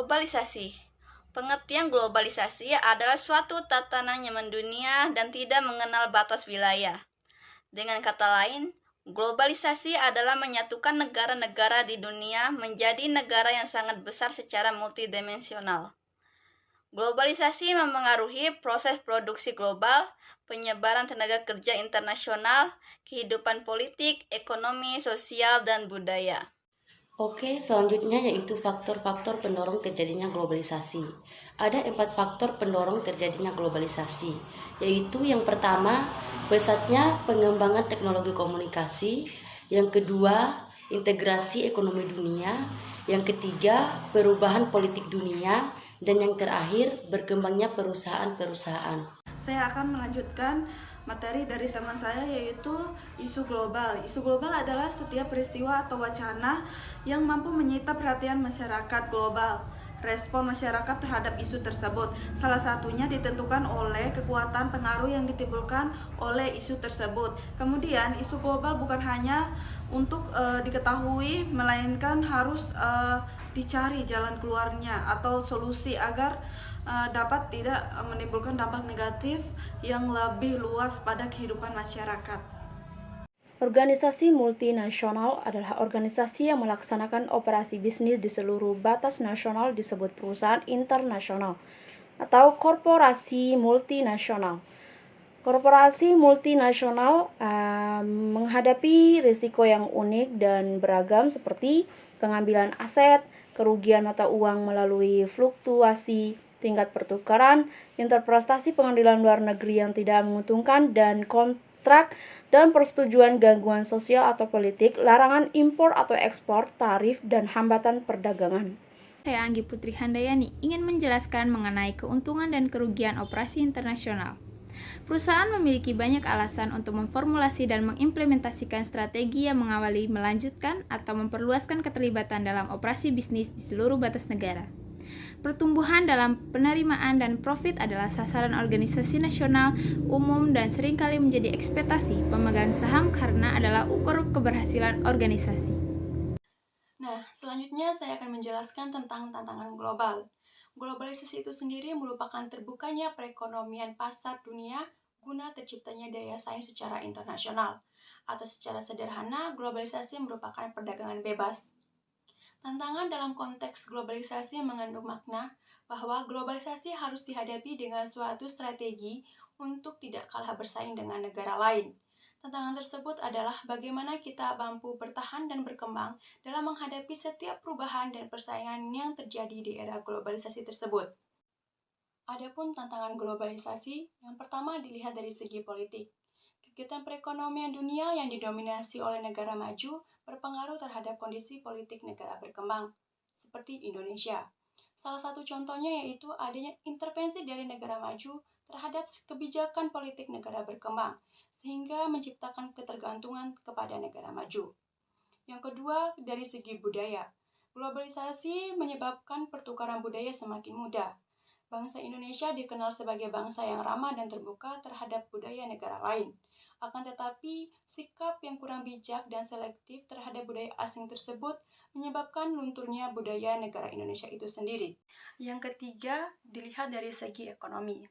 Globalisasi. Pengertian globalisasi adalah suatu tatanan yang mendunia dan tidak mengenal batas wilayah. Dengan kata lain, globalisasi adalah menyatukan negara-negara di dunia menjadi negara yang sangat besar secara multidimensional. Globalisasi mempengaruhi proses produksi global, penyebaran tenaga kerja internasional, kehidupan politik, ekonomi, sosial, dan budaya. Oke, selanjutnya yaitu faktor-faktor pendorong terjadinya globalisasi. Ada 4 faktor pendorong terjadinya globalisasi, yaitu yang pertama, pesatnya pengembangan teknologi komunikasi, yang kedua, integrasi ekonomi dunia, yang ketiga, perubahan politik dunia, dan yang terakhir, berkembangnya perusahaan-perusahaan. Saya akan melanjutkan materi dari teman saya, yaitu isu global. Isu global adalah setiap peristiwa atau wacana yang mampu menyita perhatian masyarakat global. Respon masyarakat terhadap isu tersebut salah satunya ditentukan oleh kekuatan pengaruh yang ditimbulkan oleh isu tersebut. Kemudian isu global bukan hanya untuk diketahui, melainkan harus dicari jalan keluarnya atau solusi agar dapat tidak menimbulkan dampak negatif yang lebih luas pada kehidupan masyarakat. Organisasi multinasional adalah organisasi yang melaksanakan operasi bisnis di seluruh batas nasional disebut perusahaan internasional atau korporasi multinasional. Korporasi multinasional menghadapi risiko yang unik dan beragam seperti pengambilan aset, kerugian mata uang melalui fluktuasi tingkat pertukaran, interpretasi pengadilan luar negeri yang tidak menguntungkan, dan kontrak dan persetujuan gangguan sosial atau politik, larangan impor atau ekspor, tarif, dan hambatan perdagangan. Saya Anggi Putri Handayani ingin menjelaskan mengenai keuntungan dan kerugian operasi internasional. Perusahaan memiliki banyak alasan untuk memformulasi dan mengimplementasikan strategi yang mengawali, melanjutkan, atau memperluaskan keterlibatan dalam operasi bisnis di seluruh batas negara. Pertumbuhan dalam penerimaan dan profit adalah sasaran organisasi nasional umum dan seringkali menjadi ekspektasi pemegang saham karena adalah ukur keberhasilan organisasi. Nah, selanjutnya saya akan menjelaskan tentang tantangan global. Globalisasi itu sendiri merupakan terbukanya perekonomian pasar dunia guna terciptanya daya saing secara internasional. Atau secara sederhana, globalisasi merupakan perdagangan bebas. Tantangan dalam konteks globalisasi mengandung makna bahwa globalisasi harus dihadapi dengan suatu strategi untuk tidak kalah bersaing dengan negara lain. Tantangan tersebut adalah bagaimana kita mampu bertahan dan berkembang dalam menghadapi setiap perubahan dan persaingan yang terjadi di era globalisasi tersebut. Adapun tantangan globalisasi, yang pertama dilihat dari segi politik. Kegiatan perekonomian dunia yang didominasi oleh negara maju berpengaruh terhadap kondisi politik negara berkembang, seperti Indonesia. Salah satu contohnya yaitu adanya intervensi dari negara maju terhadap kebijakan politik negara berkembang, sehingga menciptakan ketergantungan kepada negara maju. Yang kedua, dari segi budaya. Globalisasi menyebabkan pertukaran budaya semakin mudah. Bangsa Indonesia dikenal sebagai bangsa yang ramah dan terbuka terhadap budaya negara lain. Akan tetapi, sikap yang kurang bijak dan selektif terhadap budaya asing tersebut menyebabkan lunturnya budaya negara Indonesia itu sendiri. Yang ketiga, dilihat dari segi ekonomi.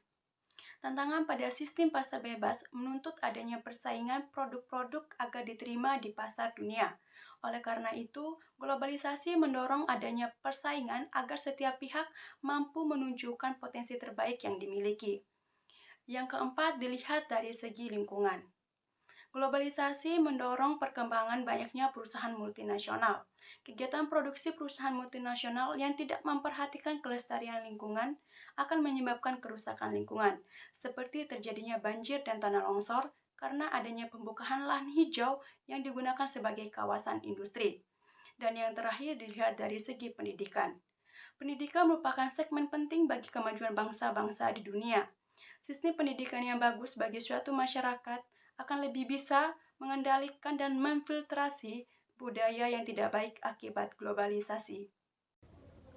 Tantangan pada sistem pasar bebas menuntut adanya persaingan produk-produk agar diterima di pasar dunia. Oleh karena itu, globalisasi mendorong adanya persaingan agar setiap pihak mampu menunjukkan potensi terbaik yang dimiliki. Yang keempat, dilihat dari segi lingkungan. Globalisasi mendorong perkembangan banyaknya perusahaan multinasional. Kegiatan produksi perusahaan multinasional yang tidak memperhatikan kelestarian lingkungan akan menyebabkan kerusakan lingkungan, seperti terjadinya banjir dan tanah longsor karena adanya pembukaan lahan hijau yang digunakan sebagai kawasan industri. Dan yang terakhir dilihat dari segi pendidikan. Pendidikan merupakan segmen penting bagi kemajuan bangsa-bangsa di dunia. Sistem pendidikan yang bagus bagi suatu masyarakat akan lebih bisa mengendalikan dan memfiltrasi budaya yang tidak baik akibat globalisasi.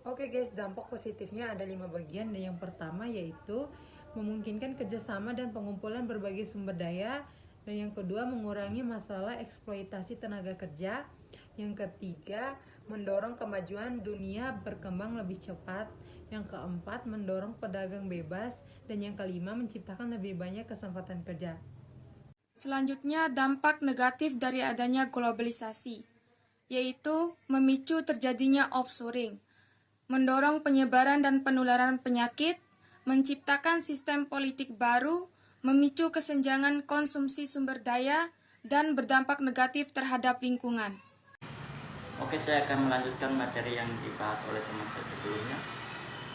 Oke guys, dampak positifnya ada 5 bagian. Dan yang pertama yaitu memungkinkan kerjasama dan pengumpulan berbagai sumber daya. Dan yang kedua, mengurangi masalah eksploitasi tenaga kerja. Yang ketiga, mendorong kemajuan dunia berkembang lebih cepat. Yang keempat, mendorong pedagang bebas. Dan yang kelima, menciptakan lebih banyak kesempatan kerja. Selanjutnya, dampak negatif dari adanya globalisasi, yaitu memicu terjadinya offshoring, mendorong penyebaran dan penularan penyakit, menciptakan sistem politik baru, memicu kesenjangan konsumsi sumber daya, dan berdampak negatif terhadap lingkungan. Oke, saya akan melanjutkan materi yang dibahas oleh teman saya sebelumnya.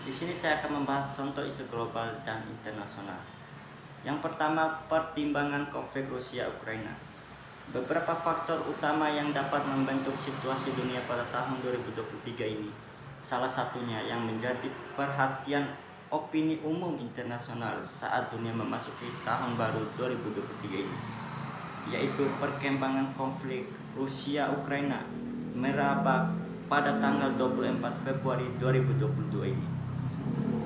Di sini saya akan membahas contoh isu global dan internasional. Yang pertama, pertimbangan konflik Rusia-Ukraina. Beberapa faktor utama yang dapat membentuk situasi dunia pada tahun 2023 ini. Salah satunya yang menjadi perhatian opini umum internasional saat dunia memasuki tahun baru 2023 ini, yaitu perkembangan konflik Rusia-Ukraina meraba pada tanggal 24 Februari 2022 ini.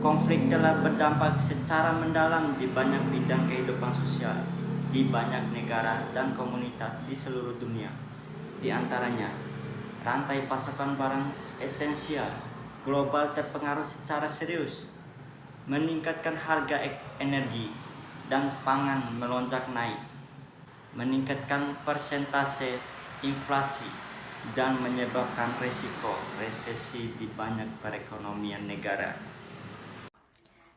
Konflik telah berdampak secara mendalam di banyak bidang kehidupan sosial, di banyak negara dan komunitas di seluruh dunia. Di antaranya, rantai pasokan barang esensial global terpengaruh secara serius, meningkatkan harga energi dan pangan melonjak naik, meningkatkan persentase inflasi, dan menyebabkan risiko resesi di banyak perekonomian negara.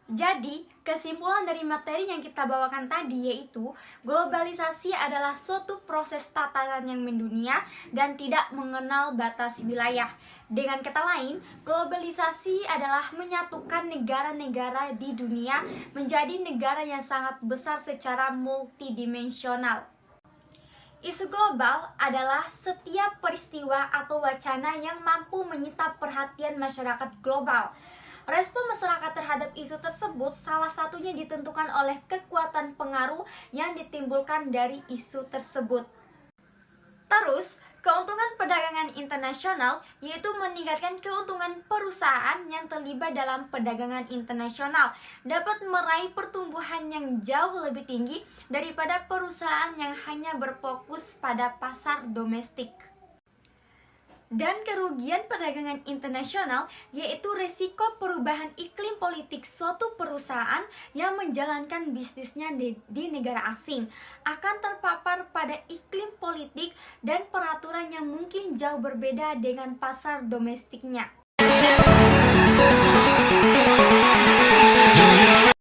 Jadi, kesimpulan dari materi yang kita bawakan tadi yaitu globalisasi adalah suatu proses tatanan yang mendunia dan tidak mengenal batas wilayah. Dengan kata lain, globalisasi adalah menyatukan negara-negara di dunia menjadi negara yang sangat besar secara multidimensional. Isu global adalah setiap peristiwa atau wacana yang mampu menyita perhatian masyarakat global. Respon masyarakat terhadap isu tersebut salah satunya ditentukan oleh kekuatan pengaruh yang ditimbulkan dari isu tersebut. Terus, keuntungan perdagangan internasional yaitu meningkatkan keuntungan perusahaan yang terlibat dalam perdagangan internasional dapat meraih pertumbuhan yang jauh lebih tinggi daripada perusahaan yang hanya berfokus pada pasar domestik. Dan kerugian perdagangan internasional yaitu risiko perubahan iklim politik suatu perusahaan yang menjalankan bisnisnya di negara asing akan terpapar pada iklim politik dan peraturan yang mungkin jauh berbeda dengan pasar domestiknya.